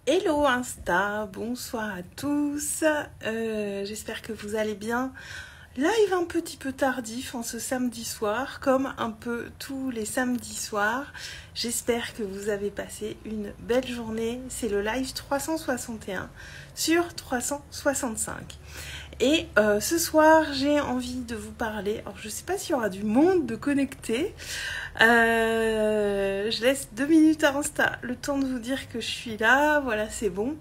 Hello Insta, bonsoir à tous, j'espère que vous allez bien. Live un petit peu tardif en ce samedi soir, comme un peu tous les samedis soirs. J'espère que vous avez passé une belle journée, c'est le live 361 sur 365. Et ce soir, j'ai envie de vous parler, alors je ne sais pas s'il y aura du monde de connecté, je laisse 2 minutes à Insta, le temps de vous dire que je suis là, voilà c'est bon.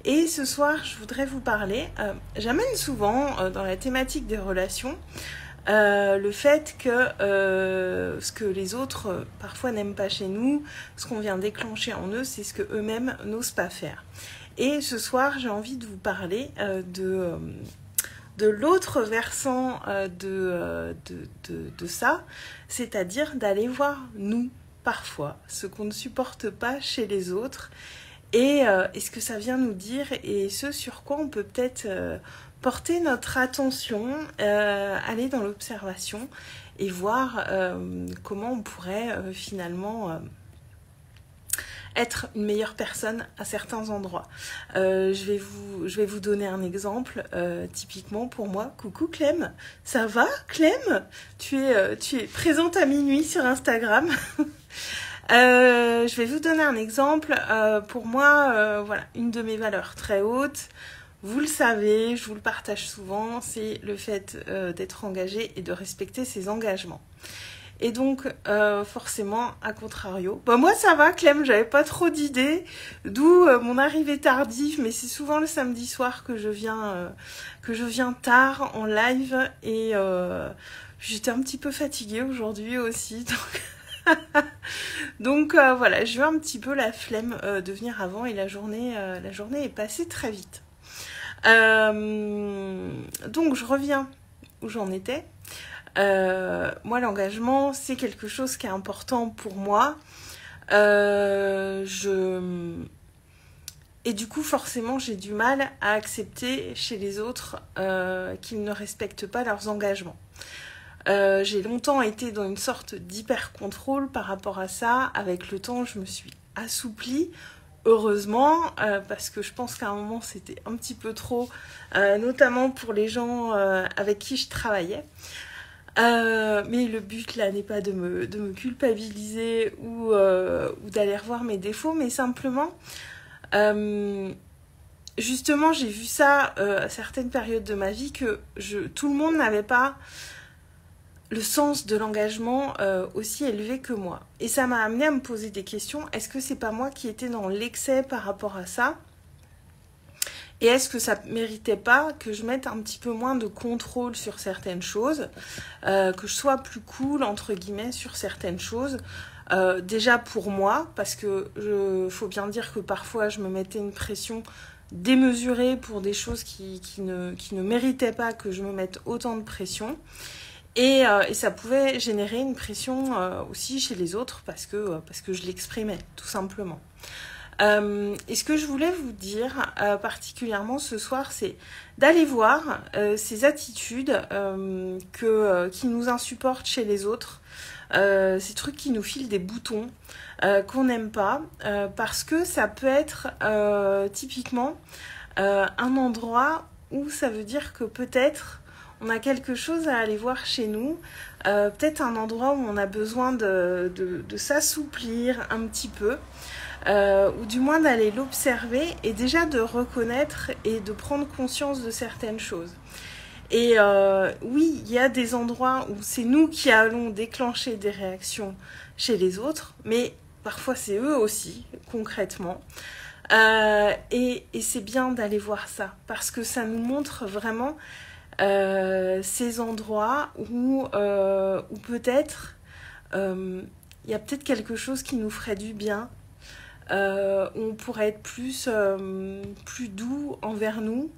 Et ce soir, je voudrais vous parler, j'amène souvent dans la thématique des relations, le fait que ce que les autres parfois n'aiment pas chez nous, ce qu'on vient déclencher en eux, c'est ce que eux-mêmes n'osent pas faire. Et ce soir, j'ai envie de vous parler de l'autre versant de ça, c'est-à-dire d'aller voir nous, parfois, ce qu'on ne supporte pas chez les autres et ce que ça vient nous dire et ce sur quoi on peut peut-être porter notre attention, aller dans l'observation et voir comment on pourrait finalement être une meilleure personne à certains endroits. Je vais vous donner un exemple, typiquement pour moi. Coucou Clem, ça va Clem? Tu es présente à minuit sur Instagram. Je vais vous donner un exemple. Pour moi, voilà, une de mes valeurs très hautes, vous le savez, je vous le partage souvent, c'est le fait d'être engagé et de respecter ses engagements. Et donc, forcément, à contrario, moi ça va Clem, j'avais pas trop d'idées, d'où mon arrivée tardive, mais c'est souvent le samedi soir que je viens tard en live, et j'étais un petit peu fatiguée aujourd'hui aussi, donc voilà, j'ai eu un petit peu la flemme de venir avant, et la journée est passée très vite. Donc je reviens où j'en étais. Moi, l'engagement, c'est quelque chose qui est important pour moi. Et du coup, forcément, j'ai du mal à accepter chez les autres qu'ils ne respectent pas leurs engagements. J'ai longtemps été dans une sorte d'hyper-contrôle par rapport à ça. Avec le temps, je me suis assouplie. Heureusement, parce que je pense qu'à un moment, c'était un petit peu trop, notamment pour les gens avec qui je travaillais. Mais le but là n'est pas de me culpabiliser ou d'aller revoir mes défauts, mais simplement, justement, j'ai vu ça à certaines périodes de ma vie que tout le monde n'avait pas le sens de l'engagement aussi élevé que moi. Et ça m'a amené à me poser des questions. Est-ce que c'est pas moi qui étais dans l'excès par rapport à ça ? Et est-ce que ça ne méritait pas que je mette un petit peu moins de contrôle sur certaines choses, que je sois plus cool, entre guillemets, sur certaines choses, déjà pour moi, parce que faut bien dire que parfois je me mettais une pression démesurée pour des choses qui ne méritaient pas que je me mette autant de pression. Et ça pouvait générer une pression aussi chez les autres parce que je l'exprimais, tout simplement. Et ce que je voulais vous dire particulièrement ce soir, c'est d'aller voir ces attitudes qui nous insupportent chez les autres, ces trucs qui nous filent des boutons qu'on n'aime pas, parce que ça peut être typiquement un endroit où ça veut dire que peut-être on a quelque chose à aller voir chez nous, peut-être un endroit où on a besoin de s'assouplir un petit peu. Ou du moins d'aller l'observer et déjà de reconnaître et de prendre conscience de certaines choses. Et oui, il y a des endroits où c'est nous qui allons déclencher des réactions chez les autres, mais parfois c'est eux aussi, concrètement. Et c'est bien d'aller voir ça, parce que ça nous montre vraiment ces endroits où peut-être il y a peut-être quelque chose qui nous ferait du bien, où on pourrait être plus doux envers nous,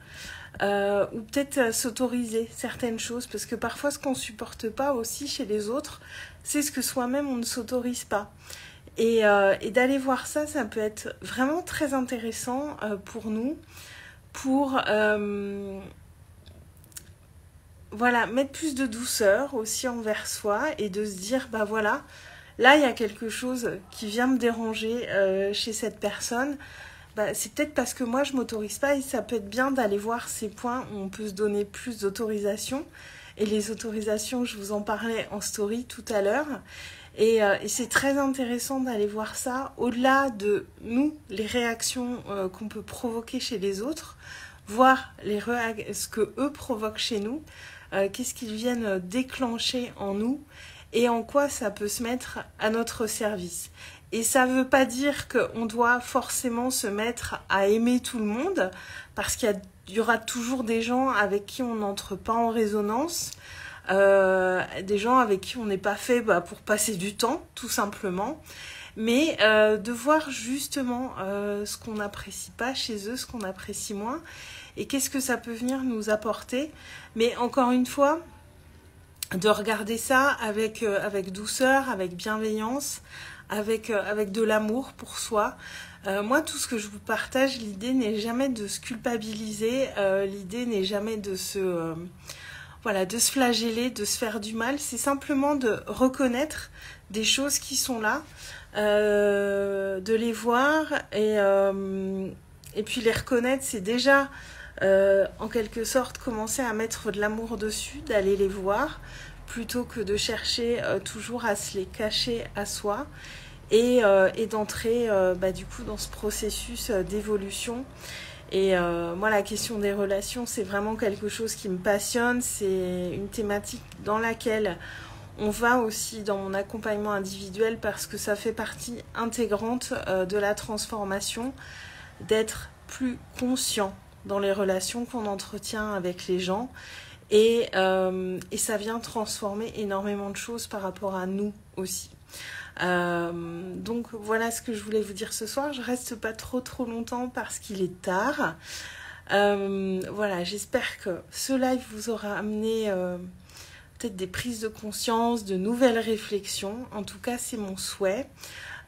ou peut-être s'autoriser certaines choses, parce que parfois ce qu'on ne supporte pas aussi chez les autres, c'est ce que soi-même on ne s'autorise pas. Et d'aller voir ça, ça peut être vraiment très intéressant pour nous, pour voilà, mettre plus de douceur aussi envers soi et de se dire, bah voilà, là il y a quelque chose qui vient me déranger chez cette personne. bah, c'est peut-être parce que moi je m'autorise pas, et ça peut être bien d'aller voir ces points où on peut se donner plus d'autorisation. Et les autorisations, je vous en parlais en story tout à l'heure. Et c'est très intéressant d'aller voir ça, au-delà de nous, les réactions qu'on peut provoquer chez les autres, voir ce que eux provoquent chez nous, qu'est-ce qu'ils viennent déclencher en nous, et en quoi ça peut se mettre à notre service. Et ça ne veut pas dire qu'on doit forcément se mettre à aimer tout le monde, parce qu'il y aura toujours des gens avec qui on n'entre pas en résonance, des gens avec qui on n'est pas fait pour passer du temps, tout simplement. Mais de voir justement ce qu'on n'apprécie pas chez eux, ce qu'on apprécie moins, et qu'est-ce que ça peut venir nous apporter. Mais encore une fois, de regarder ça avec douceur, avec bienveillance, avec de l'amour pour soi. Moi, tout ce que je vous partage, l'idée n'est jamais de se culpabiliser, l'idée n'est jamais de se flageller, de se faire du mal. C'est simplement de reconnaître des choses qui sont là, de les voir, et puis les reconnaître, c'est déjà en quelque sorte commencer à mettre de l'amour dessus, d'aller les voir, plutôt que de chercher toujours à se les cacher à soi, et d'entrer du coup dans ce processus d'évolution. Et moi, la question des relations, c'est vraiment quelque chose qui me passionne. C'est une thématique dans laquelle on va aussi dans mon accompagnement individuel, parce que ça fait partie intégrante de la transformation, d'être plus conscient dans les relations qu'on entretient avec les gens. Et ça vient transformer énormément de choses par rapport à nous aussi. Donc voilà ce que je voulais vous dire ce soir. Je reste pas trop longtemps parce qu'il est tard. Voilà, j'espère que ce live vous aura amené peut-être des prises de conscience, de nouvelles réflexions. En tout cas, c'est mon souhait.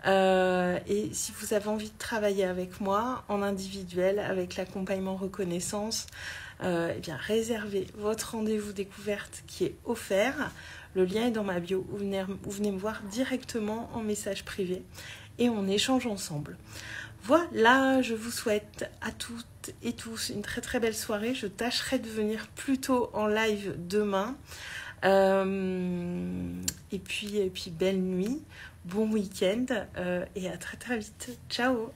Et si vous avez envie de travailler avec moi en individuel, avec l'accompagnement reconnaissance, eh bien réservez votre rendez-vous découverte qui est offert. Le lien est dans ma bio, vous venez me voir directement en message privé et on échange ensemble. Voilà, je vous souhaite à toutes et tous une très belle soirée. Je tâcherai de venir plus tôt en live demain. Et puis belle nuit, bon week-end et à très vite. Ciao!